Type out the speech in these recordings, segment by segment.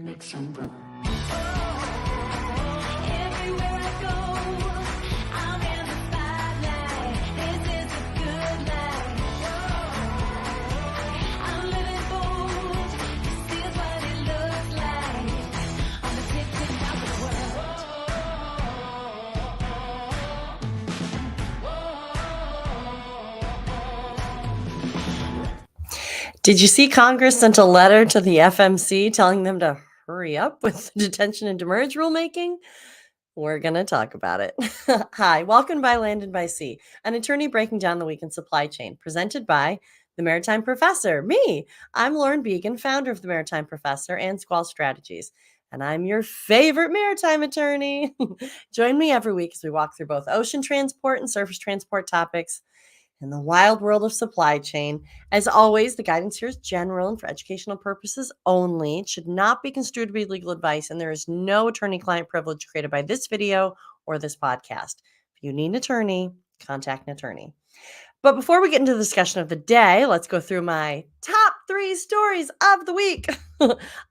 make some room. Everywhere I go, I'm in the spotlight. This is a good life. I'm living bold. This is what it looks like. On the tip of the world. Did you see Congress sent a letter to the FMC telling them to hurry up with the detention and demurrage rulemaking? We're going to talk about it. Hi, welcome by Land and by Sea, an attorney breaking down the week in supply chain, presented by the Maritime Professor, me. I'm Lauren Began, founder of the Maritime Professor and Squall Strategies, and I'm your favorite maritime attorney. Join me every week as we walk through both ocean transport and surface transport topics in the wild world of supply chain. As always, the guidance here is general and for educational purposes only. It should not be construed to be legal advice, and there is no attorney-client privilege created by this video or this podcast. If you need an attorney, contact an attorney. But before we get into the discussion of the day, let's go through my top 3 stories of the week.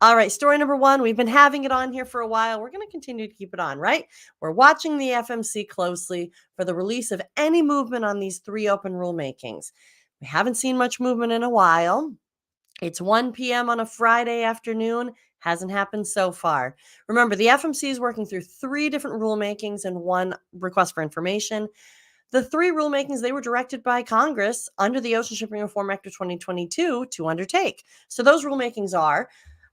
All right, story number 1. We've been having it on here for a while. We're going to continue to keep it on, right? We're watching the FMC closely for the release of any movement on these 3 open rulemakings. We haven't seen much movement in a while. It's 1 p.m. on a Friday afternoon. Hasn't happened so far. Remember, the FMC is working through 3 different rulemakings and 1 request for information. The 3 rulemakings, they were directed by Congress under the Ocean Shipping Reform Act of 2022 to undertake. So those rulemakings are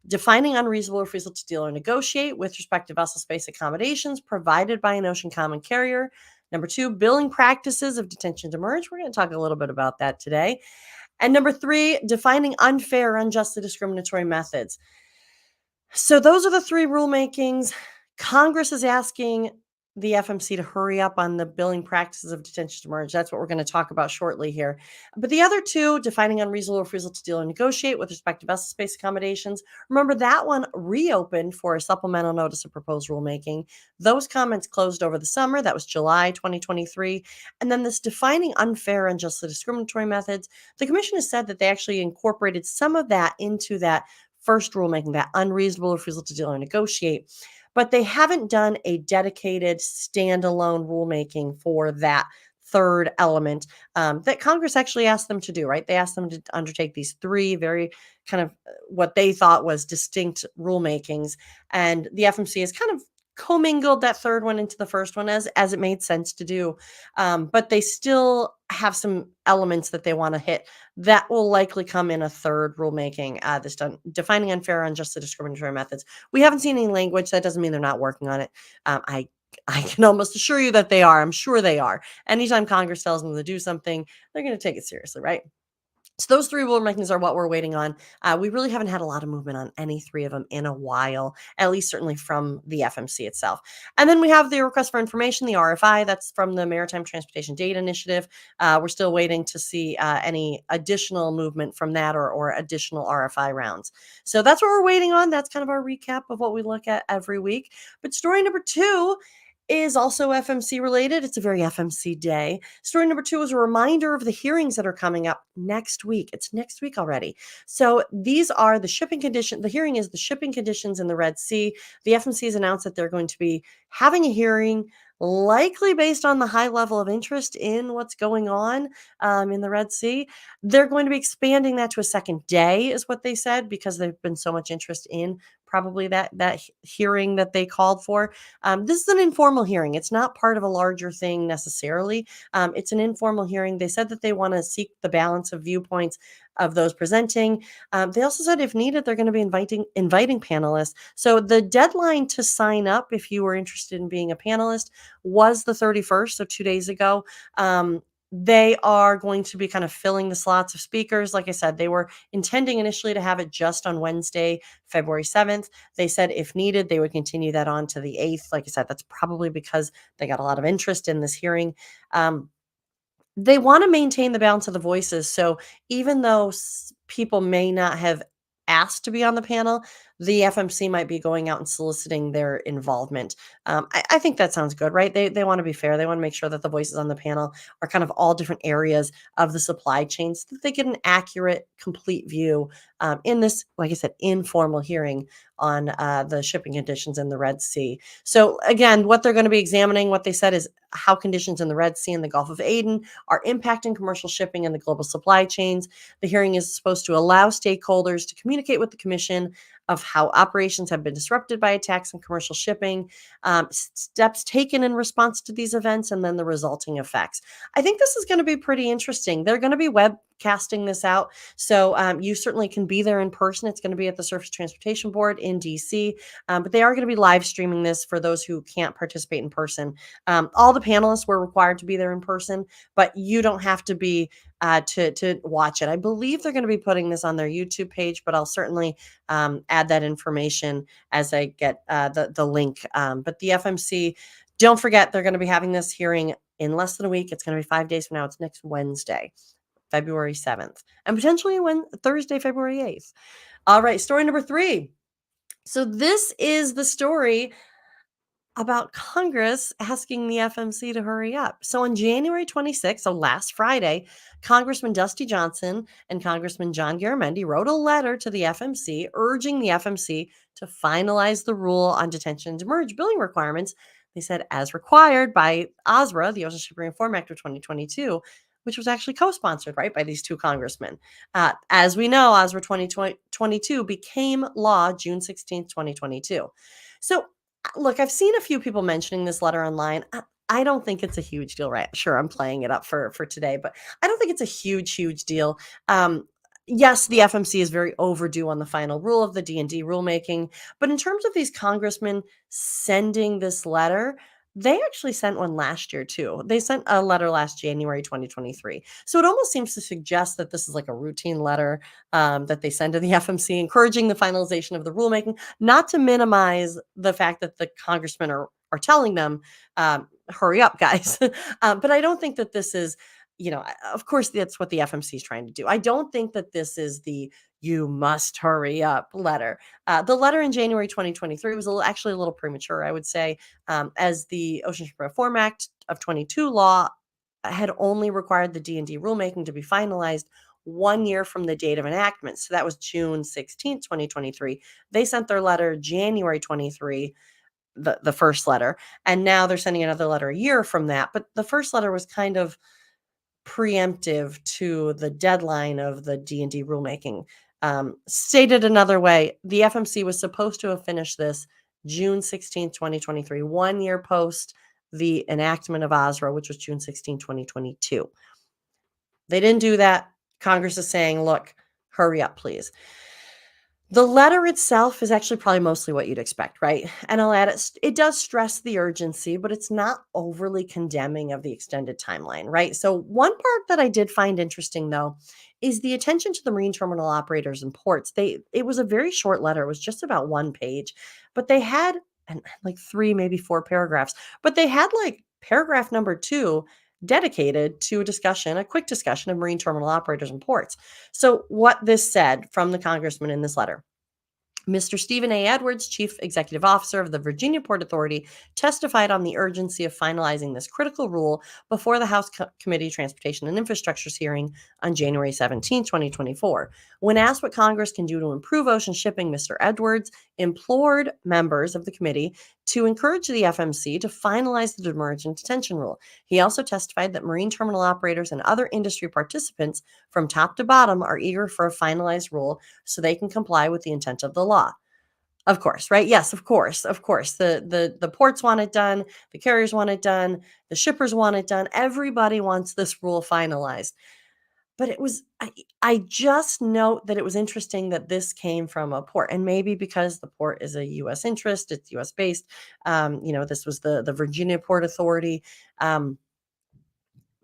defining unreasonable refusal to deal or negotiate with respect to vessel space accommodations provided by an ocean common carrier. Number 2, billing practices of detention demurrage. We're going to talk a little bit about that today. And number 3, defining unfair or unjustly discriminatory methods. So those are the 3 rulemakings. Congress is asking the FMC to hurry up on the billing practices of detention demurrage. That's what we're going to talk about shortly here. But the other 2, defining unreasonable refusal to deal or negotiate with respect to vessel space accommodations. Remember, that one reopened for a supplemental notice of proposed rulemaking. Those comments closed over the summer. That was July 2023. And then this defining unfair and unjustly discriminatory methods, the commission has said that they actually incorporated some of that into that first rulemaking, that unreasonable refusal to deal or negotiate. But they haven't done a dedicated standalone rulemaking for that third element that Congress actually asked them to do, right? They asked them to undertake these 3 very kind of what they thought was distinct rulemakings. And the FMC has kind of commingled that third one into the first one as it made sense to do. But they still have some elements that they want to hit that will likely come in a third rulemaking, this defining unfair and unjustly discriminatory methods. We haven't seen any language. That doesn't mean they're not working on it. I can almost assure you that they are. I'm sure they are. Anytime Congress tells them to do something, they're going to take it seriously, right? So those 3 rulemakings are what we're waiting on. We really haven't had a lot of movement on any 3 of them in a while, at least certainly from the FMC itself. And then we have the request for information, the RFI. That's from the Maritime Transportation Data Initiative. We're still waiting to see any additional movement from that or additional RFI rounds. So that's what we're waiting on. That's kind of our recap of what we look at every week. But story number 2 is also FMC related. It's a very FMC day. Story number 2 is a reminder of the hearings that are coming up next week. It's next week already. So these are the shipping condition. The hearing is the shipping conditions in the Red Sea. The FMC has announced that they're going to be having a hearing likely based on the high level of interest in what's going on in the Red Sea. They're going to be expanding that to a second day is what they said, because there's been so much interest in probably that hearing that they called for. This is an informal hearing. It's not part of a larger thing necessarily. It's an informal hearing. They said that they want to seek the balance of viewpoints of those presenting. They also said if needed, they're going to be inviting panelists. So the deadline to sign up, if you were interested in being a panelist, was the 31st, so 2 days ago. They are going to be kind of filling the slots of speakers. Like I said, they were intending initially to have it just on Wednesday, February 7th. They said if needed, they would continue that on to the 8th. Like I said, that's probably because they got a lot of interest in this hearing. They want to maintain the balance of the voices. So even though people may not have asked to be on the panel, the FMC might be going out and soliciting their involvement. I think that sounds good, right? They want to be fair. They want to make sure that the voices on the panel are kind of all different areas of the supply chain so that they get an accurate, complete view in this, like I said, informal hearing on the shipping conditions in the Red Sea. So again, what they're going to be examining, what they said is how conditions in the Red Sea and the Gulf of Aden are impacting commercial shipping and the global supply chains. The hearing is supposed to allow stakeholders to communicate with the Commission of how operations have been disrupted by attacks on commercial shipping, steps taken in response to these events, and then the resulting effects. I think this is going to be pretty interesting. They're going to be webcasting this out, so you certainly can be there in person. It's going to be at the Surface Transportation Board in DC, but they are going to be live streaming this for those who can't participate in person. All the panelists were required to be there in person, but you don't have to be to watch it. I believe they're going to be putting this on their YouTube page, but I'll certainly add that information as I get the link. But the FMC, don't forget, they're going to be having this hearing in less than a week. It's going to be 5 days from now. It's next Wednesday, February 7th, and potentially Thursday, February 8th. All right, story number 3. So this is the story about Congress asking the FMC to hurry up. So on January 26th, so last Friday, Congressman Dusty Johnson and Congressman John Garamendi wrote a letter to the FMC urging the FMC to finalize the rule on detention and demurrage billing requirements. They said, as required by OSRA, the Ocean Shipping Reform Act of 2022, which was actually co-sponsored, right, by these two congressmen. As we know, OSRA 2022 became law June 16th, 2022. So look, I've seen a few people mentioning this letter online. I don't think it's a huge deal, right? Sure, I'm playing it up for today, but I don't think it's a huge deal. Yes, the FMC is very overdue on the final rule of the D&D rulemaking, but in terms of these congressmen sending this letter, they actually sent one last year too. They sent a letter last January 2023. So it almost seems to suggest that this is like a routine letter that they send to the FMC encouraging the finalization of the rulemaking, not to minimize the fact that the congressmen are telling them, hurry up, guys. But I don't think that this is, of course, that's what the FMC is trying to do. I don't think that this is the you must hurry up letter. The letter in January 2023 was actually a little premature, I would say, as the Ocean Shipping Reform Act of 22 law had only required the D&D rulemaking to be finalized 1 year from the date of enactment. So that was June 16th, 2023. They sent their letter January 23, the first letter, and now they're sending another letter a year from that. But the first letter was kind of preemptive to the deadline of the D&D rulemaking. Stated another way, the FMC was supposed to have finished this June 16th, 2023, 1 year post the enactment of OSRA, which was June 16, 2022. They didn't do that. Congress is saying, look, hurry up, please. The letter itself is actually probably mostly what you'd expect, right? And I'll add it does stress the urgency, but it's not overly condemning of the extended timeline, right? So one part that I did find interesting though is the attention to the marine terminal operators and ports. It was a very short letter. It was just about 1 page, but they had like 3, maybe 4 paragraphs, but they had like paragraph number 2 dedicated to a quick discussion of marine terminal operators and ports. So what this said from the congressman in this letter: Mr. Stephen A. Edwards, Chief Executive Officer of the Virginia Port Authority, testified on the urgency of finalizing this critical rule before the House Committee Transportation and Infrastructure's hearing on January 17, 2024. When asked what Congress can do to improve ocean shipping, Mr. Edwards implored members of the committee to encourage the FMC to finalize the demurrage and detention rule. He also testified that marine terminal operators and other industry participants from top to bottom are eager for a finalized rule so they can comply with the intent of the law. Of course, right? Yes, of course. The ports want it done, the carriers want it done, the shippers want it done. Everybody wants this rule finalized. But I just note that it was interesting that this came from a port, and maybe because the port is a U.S. interest, it's U.S. based. This was the Virginia Port Authority. But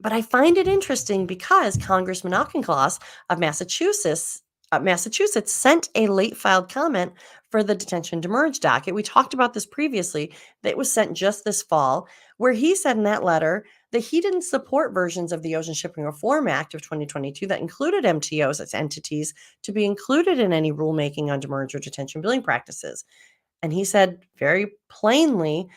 I find it interesting because Congressman Auchincloss of Massachusetts sent a late filed comment for the detention demurrage docket. We talked about this previously. That was sent just this fall, where he said in that letter that he didn't support versions of the Ocean Shipping Reform Act of 2022 that included MTOs as entities to be included in any rulemaking on demurrage or detention billing practices. And he said very plainly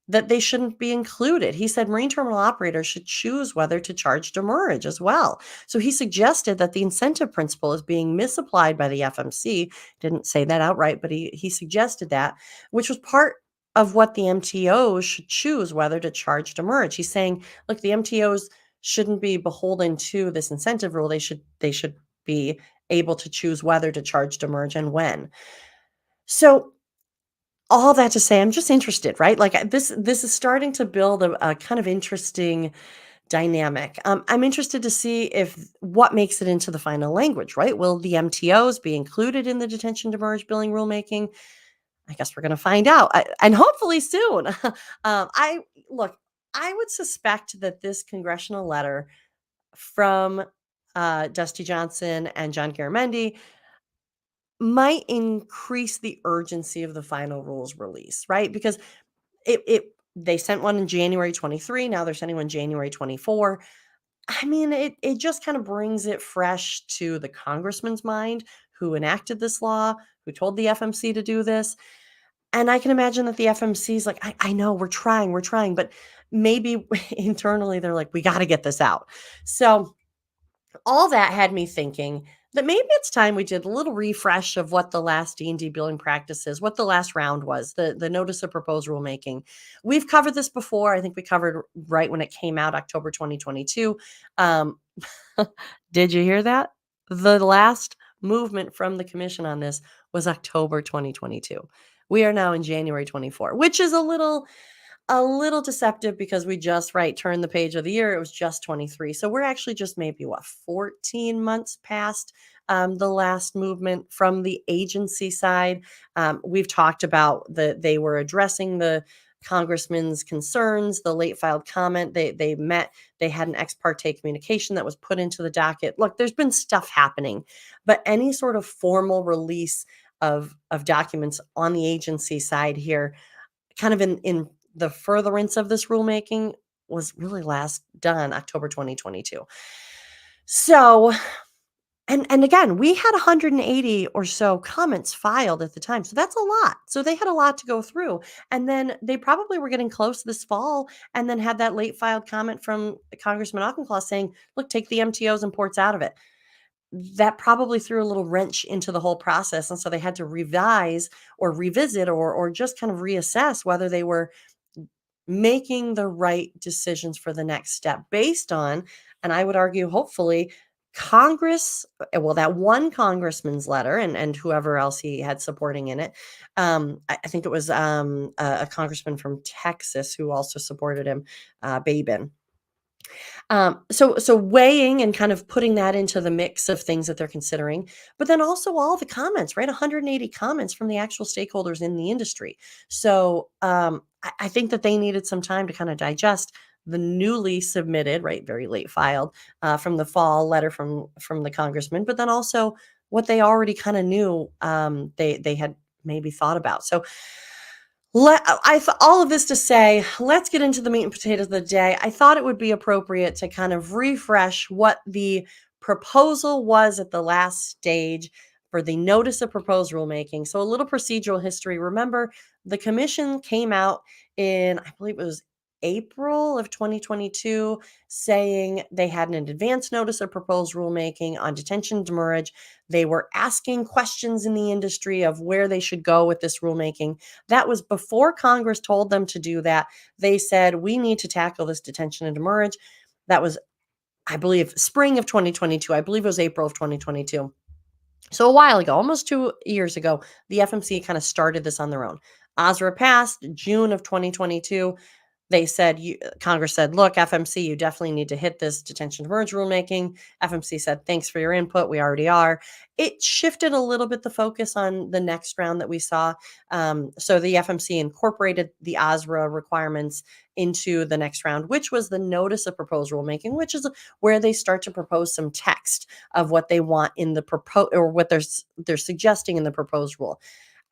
that they shouldn't be included. He said marine terminal operators should choose whether to charge demurrage as well. So he suggested that the incentive principle is being misapplied by the FMC. Didn't say that outright, but he suggested that, which was part of what the MTOs should choose whether to charge demurrage. He's saying, look, the MTOs shouldn't be beholden to this incentive rule. They should be able to choose whether to charge demurrage and when. So all that to say, I'm just interested, right? Like this is starting to build a kind of interesting dynamic. I'm interested to see if what makes it into the final language, right? Will the MTOs be included in the detention demurrage billing rulemaking? I guess we're going to find out, and hopefully soon. I look, I would suspect that this congressional letter from Dusty Johnson and John Garamendi might increase the urgency of the final rules release, right? Because it they sent one in January 23, now they're sending one January 24. I mean, it just kind of brings it fresh to the congressman's mind who enacted this law, who told the FMC to do this. And I can imagine that the FMC is like, I know we're trying, but maybe internally they're like, we got to get this out. So all that had me thinking that maybe it's time we did a little refresh of what the last D&D billing practices, what the last round was, the notice of proposed rulemaking. We've covered this before. I think we covered right when it came out, October 2022. Um, did you hear that? The last movement from the commission on this was October 2022. We are now in January 24, which is a little deceptive because we just turned the page of the year. It was just 23. So we're actually just maybe 14 months past the last movement from the agency side. We've talked about they were addressing the congressman's concerns, the late filed comment. They met, they had an ex parte communication that was put into the docket. Look, there's been stuff happening, but any sort of formal release of documents on the agency side here, kind of in the furtherance of this rulemaking, was really last done October 2022. So, and again, we had 180 or so comments filed at the time. So that's a lot. So they had a lot to go through. And then they probably were getting close this fall and then had that late filed comment from Congressman Auchincloss saying, look, take the MTOs and ports out of it. That probably threw a little wrench into the whole process. And so they had to revise or revisit or just kind of reassess whether they were making the right decisions for the next step based on, and I would argue, hopefully, Congress, well, that one congressman's letter and whoever else he had supporting in it. I think it was a congressman from Texas who also supported him, Babin. So weighing and kind of putting that into the mix of things that they're considering, but then also all the comments, right? 180 comments from the actual stakeholders in the industry. So I think that they needed some time to kind of digest the newly submitted, right, very late filed from the fall letter from the congressman, but then also what they already kind of knew they had maybe thought about. So all of this to say, let's get into the meat and potatoes of the day. I thought it would be appropriate to kind of refresh what the proposal was at the last stage for the notice of proposed rulemaking. So a little procedural history. Remember, the commission came out in, I believe it was April of 2022, saying they had an advance notice of proposed rulemaking on detention demurrage. They were asking questions in the industry of where they should go with this rulemaking. That was before Congress told them to do that. They said, we need to tackle this detention and demurrage. That was, I believe, spring of 2022. I believe it was April of 2022. So a while ago, almost 2 years ago, the FMC kind of started this on their own. OSRA passed June of 2022. They said, Congress said, look, FMC, you definitely need to hit this detention demurrage rulemaking. FMC said, thanks for your input. We already are. It shifted a little bit the focus on the next round that we saw. So the FMC incorporated the OSRA requirements into the next round, which was the notice of proposed rulemaking, which is where they start to propose some text of what they want in the or what they're suggesting in the proposed rule.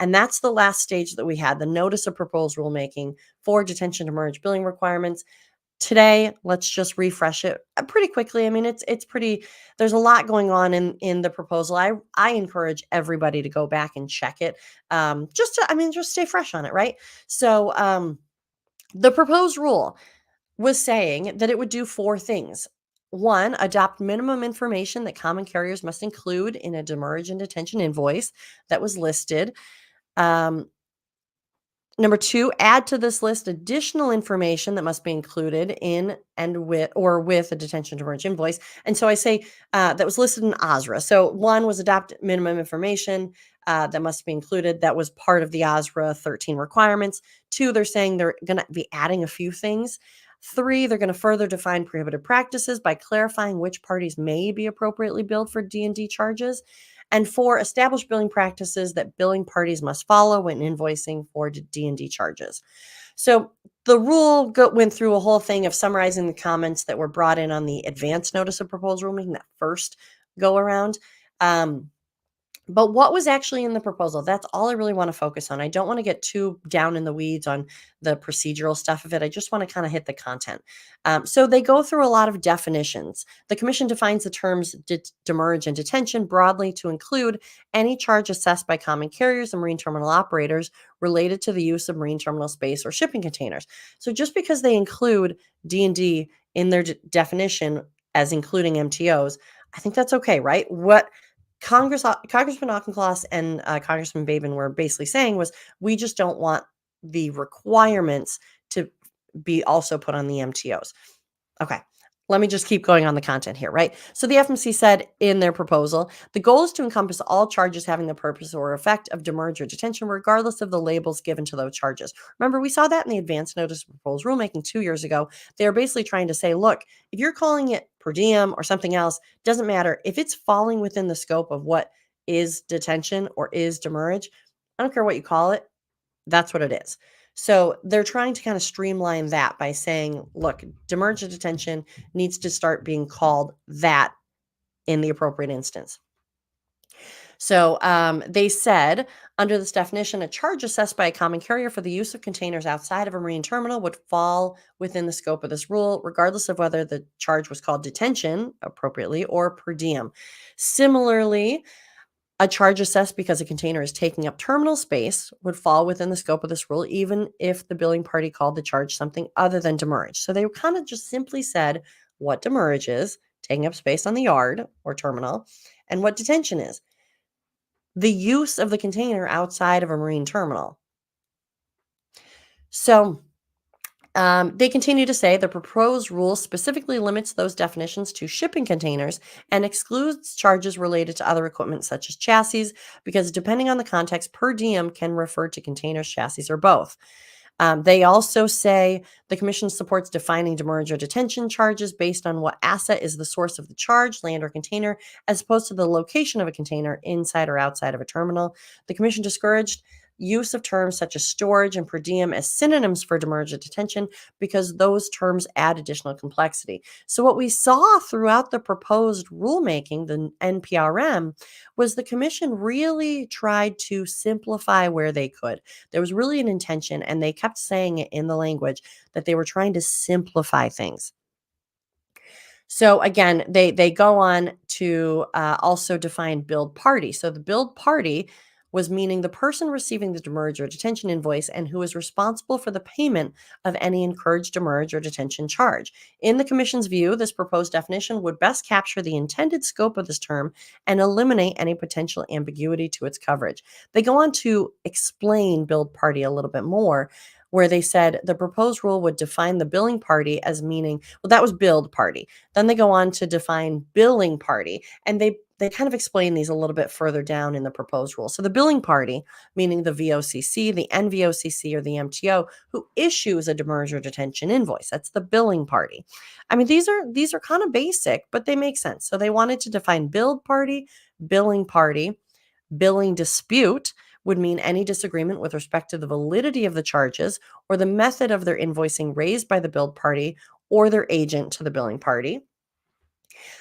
And that's the last stage that we had, the notice of proposed rulemaking for detention demurrage billing requirements. Today, let's just refresh it pretty quickly. I mean, it's pretty. There's a lot going on in the proposal. I encourage everybody to go back and check it, just to, I mean, just stay fresh on it, right? So, the proposed rule was saying that it would do four things. One, adopt minimum information that common carriers must include in a demurrage and detention invoice that was listed. Um, Number two, add to this list additional information that must be included in and with a detention demurrage invoice. And so I say that was listed in OSRA. So one was adopt minimum information that must be included. That was part of the OSRA 13 requirements. Two, they're saying they're going to be adding a few things. Three, they're going to further define prohibited practices by clarifying which parties may be appropriately billed for D&D charges. And four, establish billing practices that billing parties must follow when invoicing for D&D charges. So the rule went through a whole thing of summarizing the comments that were brought in on the advance notice of proposed rulemaking, that first go around. But what was actually in the proposal? That's all I really want to focus on. I don't want to get too down in the weeds on the procedural stuff of it. I just want to kind of hit the content. So they go through a lot of definitions. The commission defines the terms demurrage and detention broadly to include any charge assessed by common carriers and marine terminal operators related to the use of marine terminal space or shipping containers. So just because they include D&D in their definition as including MTOs, I think that's okay, right? What Congressman Auchincloss and Congressman Babin were basically saying was, we just don't want the requirements to be also put on the MTOs. Okay, let me just keep going on the content here, right? So the FMC said in their proposal, the goal is to encompass all charges having the purpose or effect of demurrage or detention, regardless of the labels given to those charges. Remember, we saw that in the advance notice of proposed rulemaking 2 years ago. They are basically trying to say, look, if you're calling it per diem or something else, doesn't matter. If it's falling within the scope of what is detention or is demurrage, I don't care what you call it, that's what it is. So they're trying to kind of streamline that by saying, look, demurrage and detention needs to start being called that in the appropriate instance. So they said, under this definition, a charge assessed by a common carrier for the use of containers outside of a marine terminal would fall within the scope of this rule, regardless of whether the charge was called detention appropriately or per diem. Similarly, a charge assessed because a container is taking up terminal space would fall within the scope of this rule, even if the billing party called the charge something other than demurrage. So they kind of just simply said what demurrage is, taking up space on the yard or terminal, and what detention is, the use of the container outside of a marine terminal. So they continue to say the proposed rule specifically limits those definitions to shipping containers and excludes charges related to other equipment such as chassis, because depending on the context, per diem can refer to containers, chassis, or both. They also say the commission supports defining demurrage or detention charges based on what asset is the source of the charge, land or container, as opposed to the location of a container inside or outside of a terminal. The commission discouraged use of terms such as storage and per diem as synonyms for demurrage or detention because those terms add additional complexity. So what we saw throughout the proposed rulemaking, the NPRM, was the commission really tried to simplify where they could. There was really an intention, and they kept saying it in the language, that they were trying to simplify things. So again, they go on to also define billed party. So the billed party was meaning the person receiving the demurrage or detention invoice and who is responsible for the payment of any encouraged demurrage or detention charge. In the commission's view, this proposed definition would best capture the intended scope of this term and eliminate any potential ambiguity to its coverage. They go on to explain billed party a little bit more, where they said the proposed rule would define the billing party as meaning, well, that was billed party. Then they go on to define billing party, and they kind of explain these a little bit further down in the proposed rule. So the billing party, meaning the VOCC, the NVOCC, or the MTO, who issues a demurrage or detention invoice. That's the billing party. I mean, these are kind of basic, but they make sense. So they wanted to define billed party, billing party. Billing dispute would mean any disagreement with respect to the validity of the charges or the method of their invoicing raised by the billed party or their agent to the billing party.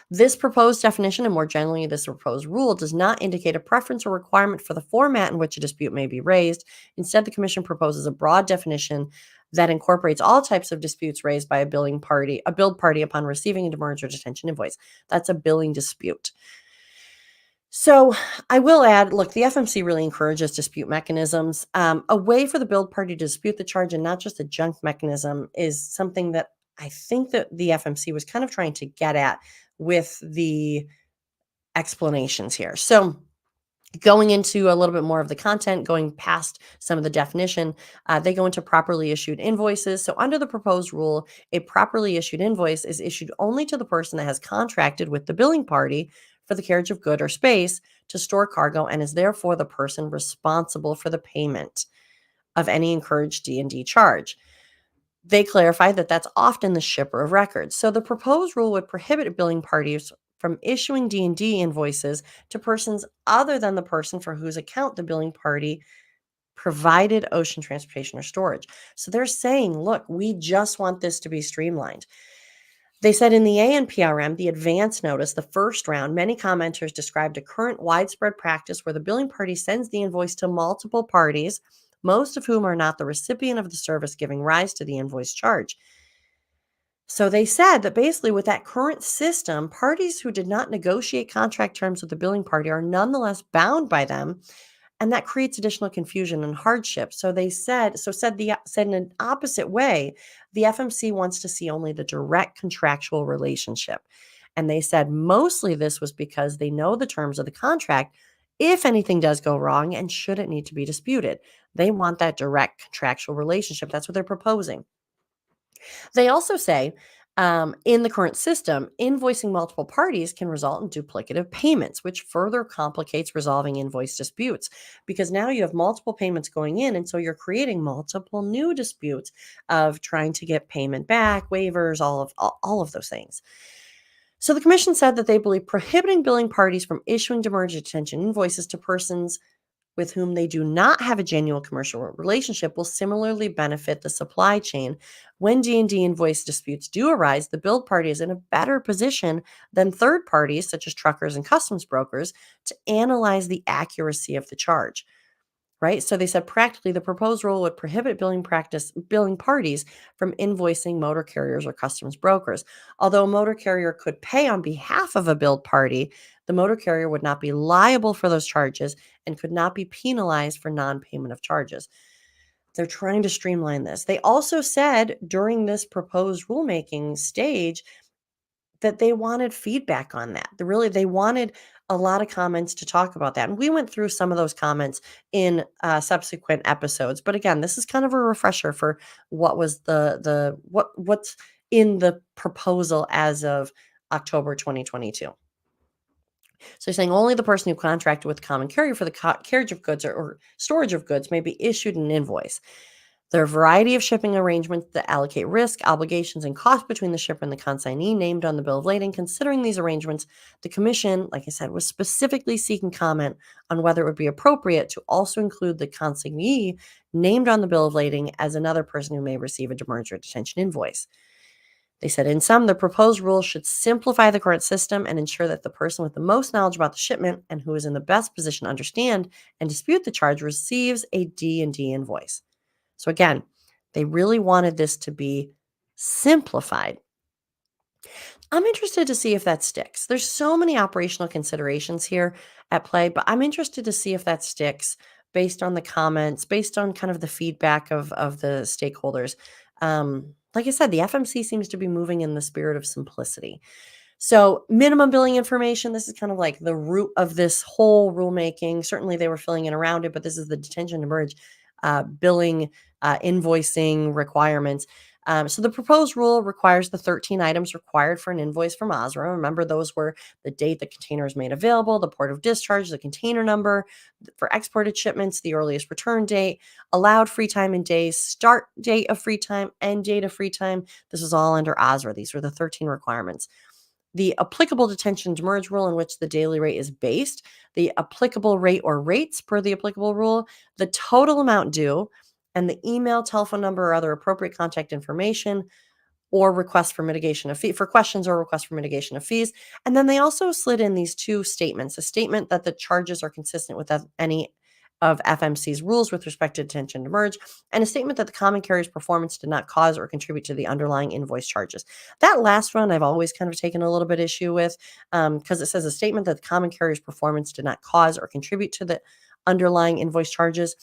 This proposed definition, and more generally, this proposed rule, does not indicate a preference or requirement for the format in which a dispute may be raised. Instead, the Commission proposes a broad definition that incorporates all types of disputes raised by a billed party upon receiving a demurrage or detention invoice. That's a billing dispute. So I will add, look, the FMC really encourages dispute mechanisms. A way for the billed party to dispute the charge and not just a junk mechanism is something that I think that the FMC was kind of trying to get at with the explanations here. So going into a little bit more of the content, going past some of the definition, they go into properly issued invoices. So under the proposed rule, a properly issued invoice is issued only to the person that has contracted with the billing party for the carriage of good or space to store cargo and is therefore the person responsible for the payment of any encouraged D&D charge. They clarify that that's often the shipper of records. So the proposed rule would prohibit billing parties from issuing D&D invoices to persons other than the person for whose account the billing party provided ocean transportation or storage. So they're saying, look, we just want this to be streamlined. They said in the ANPRM, the advance notice, the first round, many commenters described a current widespread practice where the billing party sends the invoice to multiple parties, most of whom are not the recipient of the service giving rise to the invoice charge. So they said that basically with that current system, parties who did not negotiate contract terms with the billing party are nonetheless bound by them, and that creates additional confusion and hardship. So they said in an opposite way, the FMC wants to see only the direct contractual relationship. And they said mostly this was because they know the terms of the contract if anything does go wrong and should it need to be disputed. They want that direct contractual relationship. That's what they're proposing. They also say in the current system, invoicing multiple parties can result in duplicative payments, which further complicates resolving invoice disputes because now you have multiple payments going in. And so you're creating multiple new disputes of trying to get payment back, waivers, all of those things. So the commission said that they believe prohibiting billing parties from issuing demurrage detention invoices to persons with whom they do not have a genuine commercial relationship will similarly benefit the supply chain. When D&D invoice disputes do arise, the billed party is in a better position than third parties, such as truckers and customs brokers, to analyze the accuracy of the charge. Right? So they said practically the proposed rule would prohibit billing parties from invoicing motor carriers or customs brokers. Although a motor carrier could pay on behalf of a billed party, the motor carrier would not be liable for those charges and could not be penalized for non-payment of charges. They're trying to streamline this. They also said during this proposed rulemaking stage that they wanted feedback on that. They wanted a lot of comments to talk about that. And we went through some of those comments in subsequent episodes. But again, this is kind of a refresher for what was what's in the proposal as of October 2022. So you're saying only the person who contracted with the common carrier for the carriage of goods or storage of goods may be issued an invoice. There are a variety of shipping arrangements that allocate risk, obligations, and costs between the shipper and the consignee named on the bill of lading. Considering these arrangements, the commission, like I said, was specifically seeking comment on whether it would be appropriate to also include the consignee named on the bill of lading as another person who may receive a demurrage or detention invoice. They said, in sum, the proposed rule should simplify the current system and ensure that the person with the most knowledge about the shipment and who is in the best position to understand and dispute the charge receives a D&D invoice. So again, they really wanted this to be simplified. I'm interested to see if that sticks. There's so many operational considerations here at play, but I'm interested to see if that sticks based on the comments, based on kind of the feedback of the stakeholders. Like I said, the FMC seems to be moving in the spirit of simplicity. So minimum billing information, this is kind of like the root of this whole rulemaking. Certainly they were filling in around it, but this is the detention demurrage billing, invoicing requirements. So the proposed rule requires the 13 items required for an invoice from OSRA. Remember, those were the date the container is made available, the port of discharge, the container number for exported shipments, the earliest return date, allowed free time in days, start date of free time, end date of free time. This is all under OSRA. These were the 13 requirements. The applicable detention demurrage rule in which the daily rate is based, the applicable rate or rates per the applicable rule, the total amount due, and the email, telephone number, or other appropriate contact information or request for mitigation of fee for questions or request for mitigation of fees. And then they also slid in these two statements: a statement that the charges are consistent with any of FMC's rules with respect to detention and merge, and a statement that the common carrier's performance did not cause or contribute to the underlying invoice charges. That last one I've always kind of taken a little bit issue with, because it says a statement that the common carrier's performance did not cause or contribute to the underlying invoice charges.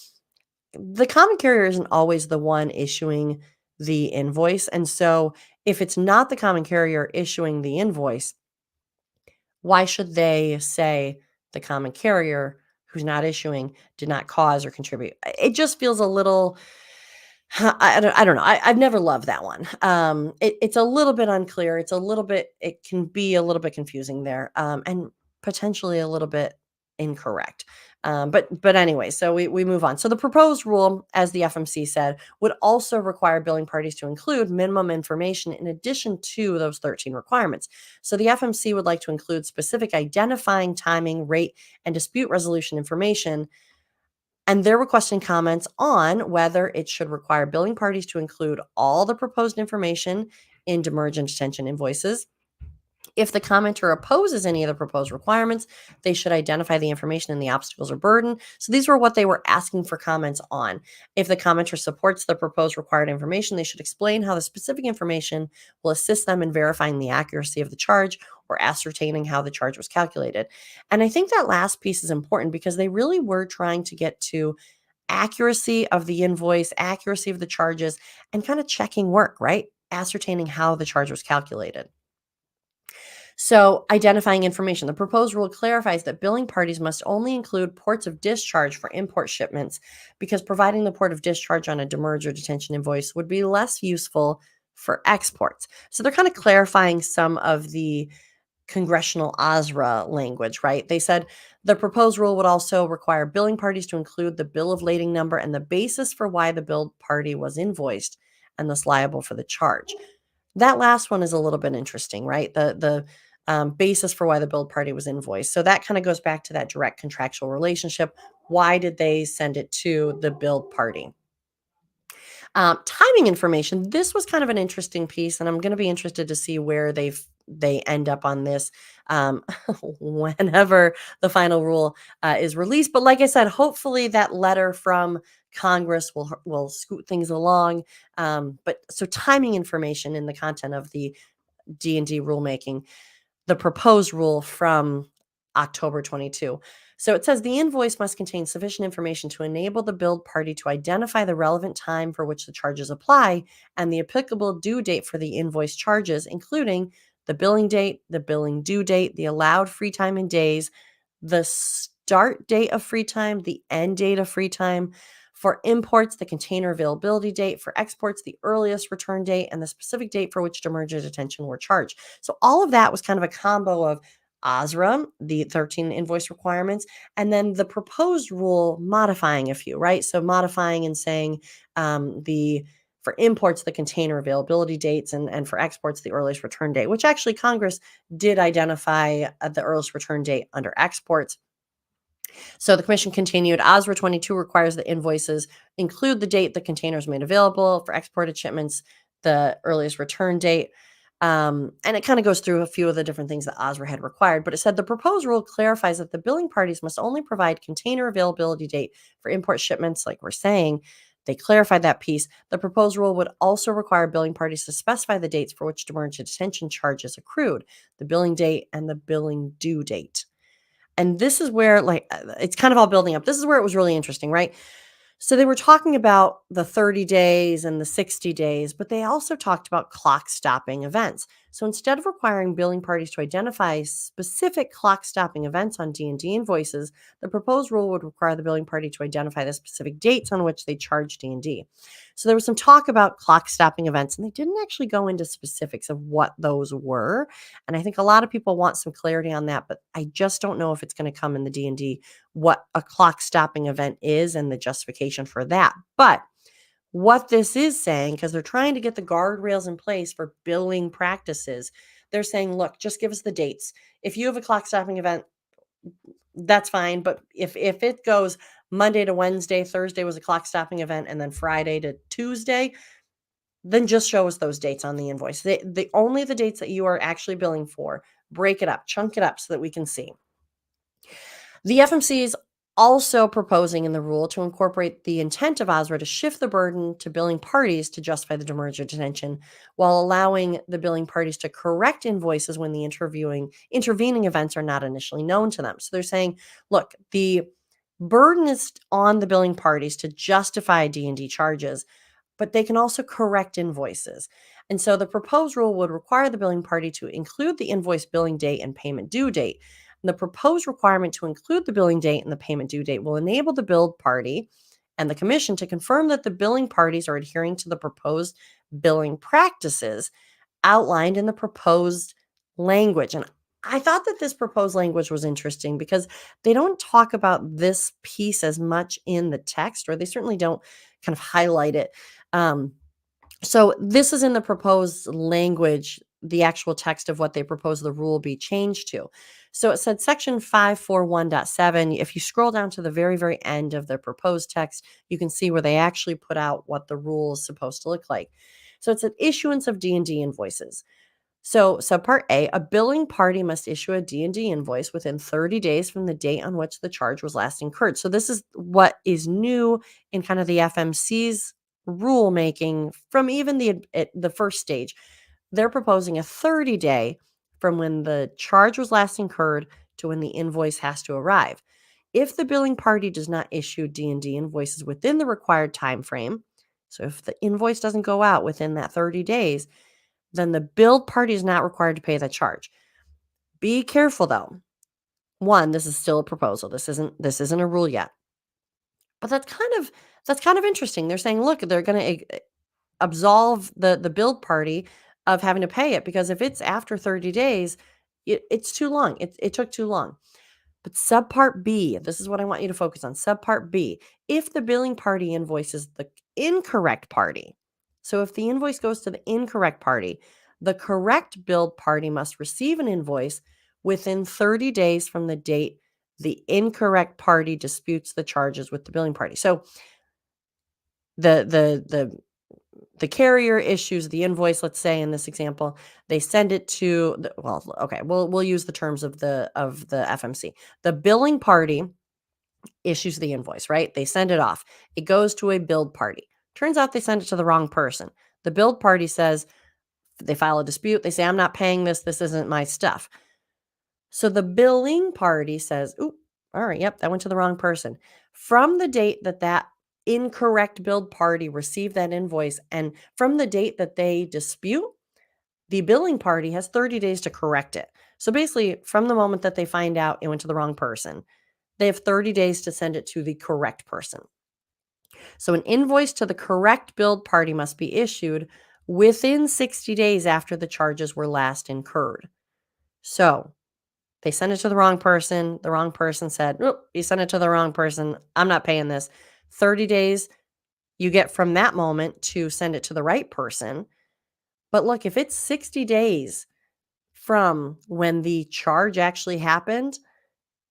The common carrier isn't always the one issuing the invoice. And so if it's not the common carrier issuing the invoice, why should they say the common carrier who's not issuing did not cause or contribute? It just feels a little, I don't know. I've never loved that one. It's a little bit unclear. It can be a little bit confusing there, and potentially a little bit incorrect. But anyway, so we move on. So the proposed rule, as the FMC said, would also require billing parties to include minimum information in addition to those 13 requirements. So the FMC would like to include specific identifying, timing, rate, and dispute resolution information, and they're requesting comments on whether it should require billing parties to include all the proposed information in demurrage and detention invoices. If the commenter opposes any of the proposed requirements, they should identify the information and the obstacles or burden. So these were what they were asking for comments on. If the commenter supports the proposed required information, they should explain how the specific information will assist them in verifying the accuracy of the charge or ascertaining how the charge was calculated. And I think that last piece is important because they really were trying to get to accuracy of the invoice, accuracy of the charges, and kind of checking work, right? Ascertaining how the charge was calculated. So, identifying information. The proposed rule clarifies that billing parties must only include ports of discharge for import shipments because providing the port of discharge on a demurrage or detention invoice would be less useful for exports. So, they're kind of clarifying some of the congressional OSRA language, right? They said the proposed rule would also require billing parties to include the bill of lading number and the basis for why the billed party was invoiced and thus liable for the charge. That last one is a little bit interesting, right? The basis for why the billed party was invoiced. So that kind of goes back to that direct contractual relationship. Why did they send it to the billed party? Timing information. This was kind of an interesting piece, and I'm going to be interested to see where they end up on this whenever the final rule is released. But like I said, hopefully that letter from Congress will scoot things along. But so timing information in the content of the D&D rulemaking, the proposed rule from October 22. So it says the invoice must contain sufficient information to enable the billed party to identify the relevant time for which the charges apply and the applicable due date for the invoice charges, including the billing date, the billing due date, the allowed free time in days, the start date of free time, the end date of free time. For imports, the container availability date. For exports, the earliest return date and the specific date for which demurrage or detention were charged. So all of that was kind of a combo of OSRA, the 13 invoice requirements, and then the proposed rule modifying a few, right? So modifying and saying the for imports, the container availability dates, and for exports, the earliest return date, which actually Congress did identify the earliest return date under exports. So the commission continued, OSRA 22 requires that invoices include the date the container is made available. For exported shipments, the earliest return date. And it kind of goes through a few of the different things that OSRA had required, but it said the proposed rule clarifies that the billing parties must only provide container availability date for import shipments, like we're saying. They clarified that piece. The proposed rule would also require billing parties to specify the dates for which demurrage and detention charges accrued, the billing date and the billing due date. And this is where, it's kind of all building up. This is where it was really interesting, right? So they were talking about the 30 days and the 60 days, but they also talked about clock stopping events. So instead of requiring billing parties to identify specific clock stopping events on D&D invoices, the proposed rule would require the billing party to identify the specific dates on which they charge D&D. So there was some talk about clock stopping events, and they didn't actually go into specifics of what those were. And I think a lot of people want some clarity on that, but I just don't know if it's going to come in the D&D what a clock stopping event is and the justification for that. But what this is saying, because they're trying to get the guardrails in place for billing practices, they're saying, look, just give us the dates. If you have a clock stopping event, that's fine. But if it goes Monday to Wednesday, Thursday was a clock stopping event, and then Friday to Tuesday, then just show us those dates on the invoice. Only the dates that you are actually billing for, break it up, chunk it up so that we can see. The FMC is also proposing in the rule to incorporate the intent of OSRA to shift the burden to billing parties to justify the demurrage or detention, while allowing the billing parties to correct invoices when the intervening events are not initially known to them. So they're saying, look, the burden is on the billing parties to justify D&D charges, but they can also correct invoices. And so the proposed rule would require the billing party to include the invoice billing date and payment due date. And the proposed requirement to include the billing date and the payment due date will enable the billed party and the commission to confirm that the billing parties are adhering to the proposed billing practices outlined in the proposed language. And I thought that this proposed language was interesting because they don't talk about this piece as much in the text, or they certainly don't kind of highlight it. So this is in the proposed language, the actual text of what they propose the rule be changed to. So it said section 541.7. If you scroll down to the very, very end of the proposed text, you can see where they actually put out what the rule is supposed to look like. So it's an issuance of D&D invoices. So subpart A, a billing party must issue a D&D invoice within 30 days from the date on which the charge was last incurred. So this is what is new in kind of the FMC's rulemaking from even the first stage. They're proposing a 30-day from when the charge was last incurred to when the invoice has to arrive. If the billing party does not issue D&D invoices within the required time frame, so if the invoice doesn't go out within that 30 days, then the billed party is not required to pay that charge. Be careful though. One, this is still a proposal. This isn't a rule yet. But that's kind of interesting. They're saying, look, they're going to absolve the billed party of having to pay it, because if it's after 30 days, it's too long. It took too long. But subpart B, this is what I want you to focus on. Subpart B, if the billing party invoices the incorrect party. So if the invoice goes to the incorrect party, the correct billed party must receive an invoice within 30 days from the date the incorrect party disputes the charges with the billing party. So the carrier issues the invoice, let's say in this example, they send it to we'll use the terms of the FMC. The billing party issues the invoice, right? They send it off. It goes to a billed party. Turns out they sent it to the wrong person. The billed party says, they file a dispute. They say, I'm not paying this. This isn't my stuff. So the billing party says, "Ooh, all right, yep, that went to the wrong person." From the date that incorrect billed party received that invoice, and from the date that they dispute, the billing party has 30 days to correct it. So basically, from the moment that they find out it went to the wrong person, they have 30 days to send it to the correct person. So an invoice to the correct billed party must be issued within 60 days after the charges were last incurred. So they sent it to the wrong person. The wrong person said, "Nope, you sent it to the wrong person. I'm not paying this." 30 days you get from that moment to send it to the right person. But look, if it's 60 days from when the charge actually happened,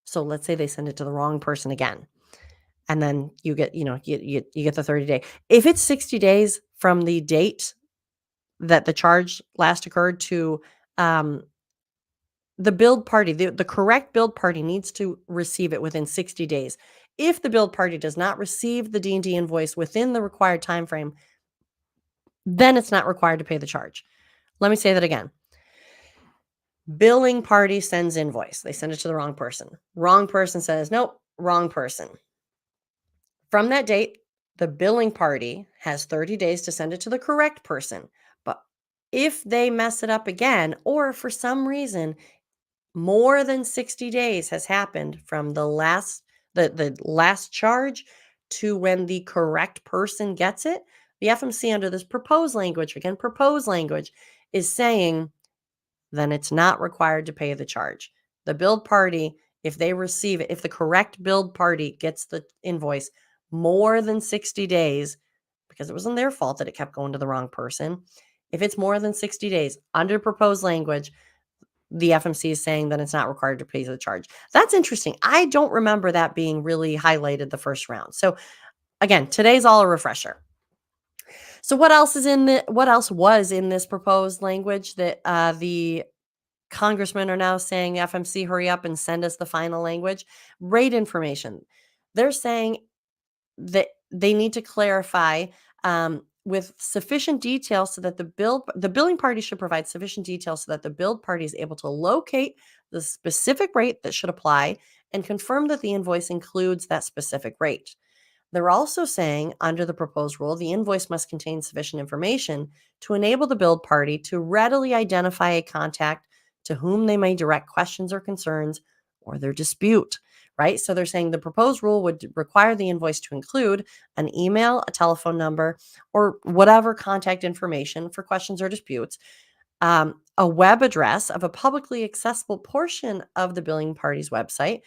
so let's say they send it to the wrong person again, and then you get, you get the 30 day. If it's 60 days from the date that the charge last occurred to the billed party, the correct billed party needs to receive it within 60 days. If the billed party does not receive the D&D invoice within the required time frame, then it's not required to pay the charge. Let me say that again. Billing party sends invoice. They send it to the wrong person. Wrong person says, "Nope, wrong person." From that date, the billing party has 30 days to send it to the correct person. But if they mess it up again, or for some reason more than 60 days has happened from the last charge to when the correct person gets it, the FMC, under this proposed language, again, proposed language, is saying then it's not required to pay the charge. The billed party, if they receive it, if the correct billed party gets the invoice more than 60 days, because it wasn't their fault that it kept going to the wrong person, if it's more than 60 days under proposed language, the FMC is saying that it's not required to pay the charge. That's interesting. I don't remember that being really highlighted the first round. So again, today's all a refresher. So what else was in this proposed language that the congressmen are now saying, FMC, hurry up and send us the final language? Rate information. They're saying that they need to clarify with sufficient detail so that the billing party should provide sufficient detail so that the billed party is able to locate the specific rate that should apply and confirm that the invoice includes that specific rate. They're also saying, under the proposed rule, the invoice must contain sufficient information to enable the billed party to readily identify a contact to whom they may direct questions or concerns or their dispute, right? So they're saying the proposed rule would require the invoice to include an email, a telephone number, or whatever contact information for questions or disputes, a web address of a publicly accessible portion of the billing party's website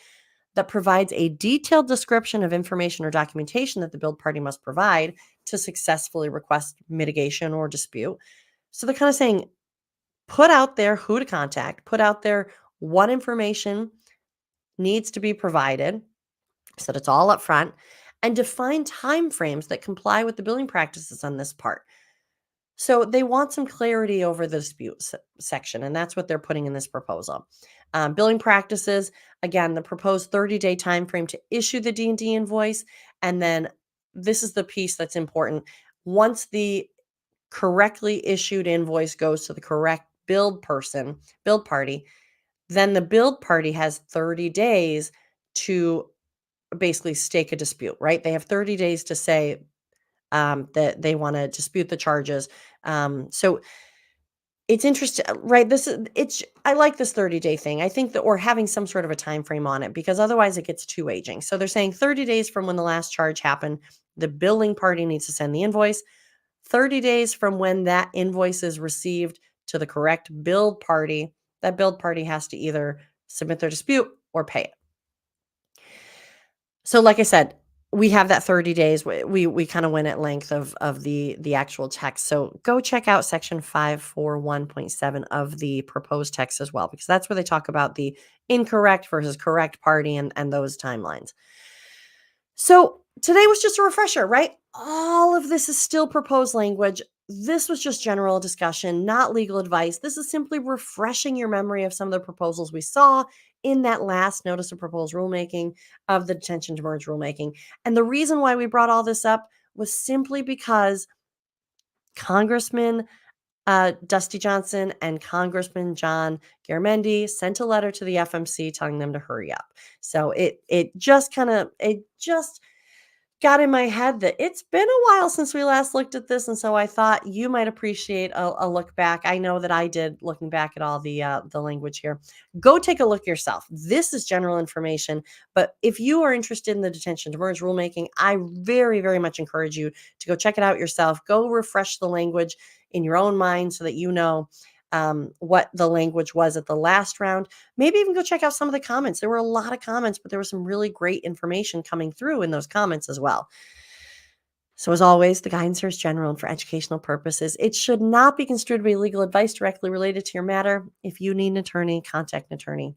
that provides a detailed description of information or documentation that the billed party must provide to successfully request mitigation or dispute. So they're kind of saying, put out there who to contact, put out there what information needs to be provided so that it's all up front, and define timeframes that comply with the billing practices on this part. So they want some clarity over the dispute section, and that's what they're putting in this proposal. Billing practices, again, the proposed 30-day time frame to issue the D&D invoice, and then this is the piece that's important. Once the correctly issued invoice goes to the correct billed party, then the billed party has 30 days to basically stake a dispute, right? They have 30 days to say that they want to dispute the charges. So it's interesting, right? I like this 30-day thing. I think that, or having some sort of a time frame on it, because otherwise it gets too aging. So they're saying 30 days from when the last charge happened, the billing party needs to send the invoice. 30 days from when that invoice is received to the correct billed party, that billed party has to either submit their dispute or pay it. So like I said, we have that 30 days. We kind of went at length of the actual text. So go check out section 541.7 of the proposed text as well, because that's where they talk about the incorrect versus correct party and those timelines. So today was just a refresher, right? All of this is still proposed language. This was just general discussion, not legal advice. This is simply refreshing your memory of some of the proposals we saw in that last notice of proposed rulemaking of the detention to merge rulemaking. And the reason why we brought all this up was simply because Congressman Dusty Johnson and Congressman John Garamendi sent a letter to the FMC telling them to hurry up. So it just got in my head that it's been a while since we last looked at this, and so I thought you might appreciate a look back. I know that I did, looking back at all the language here. Go take a look yourself. This is general information, but if you are interested in the detention to merge rulemaking, I very, very much encourage you to go check it out yourself. Go refresh the language in your own mind so that you know what the language was at the last round. Maybe even go check out some of the comments. There were a lot of comments, but there was some really great information coming through in those comments as well. So as always, the guidance here is general and for educational purposes. It should not be construed to be legal advice directly related to your matter. If you need an attorney, contact an attorney.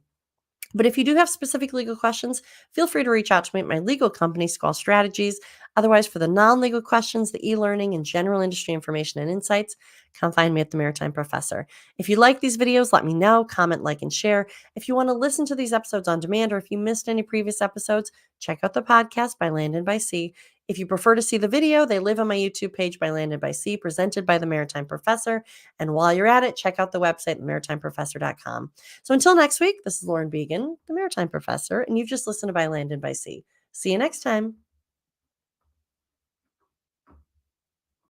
But if you do have specific legal questions, feel free to reach out to me at my legal company, Squall Strategies. Otherwise, for the non-legal questions, the e-learning, and general industry information and insights, come find me at the Maritime Professor. If you like these videos, let me know, comment, like, and share. If you want to listen to these episodes on demand, or if you missed any previous episodes, check out the podcast by Land and by Sea. If you prefer to see the video, they live on my YouTube page by Land and by Sea, presented by the Maritime Professor. And while you're at it, check out the website, maritimeprofessor.com. So until next week, this is Lauren Began, the Maritime Professor, and you've just listened to By Land and by Sea. See you next time.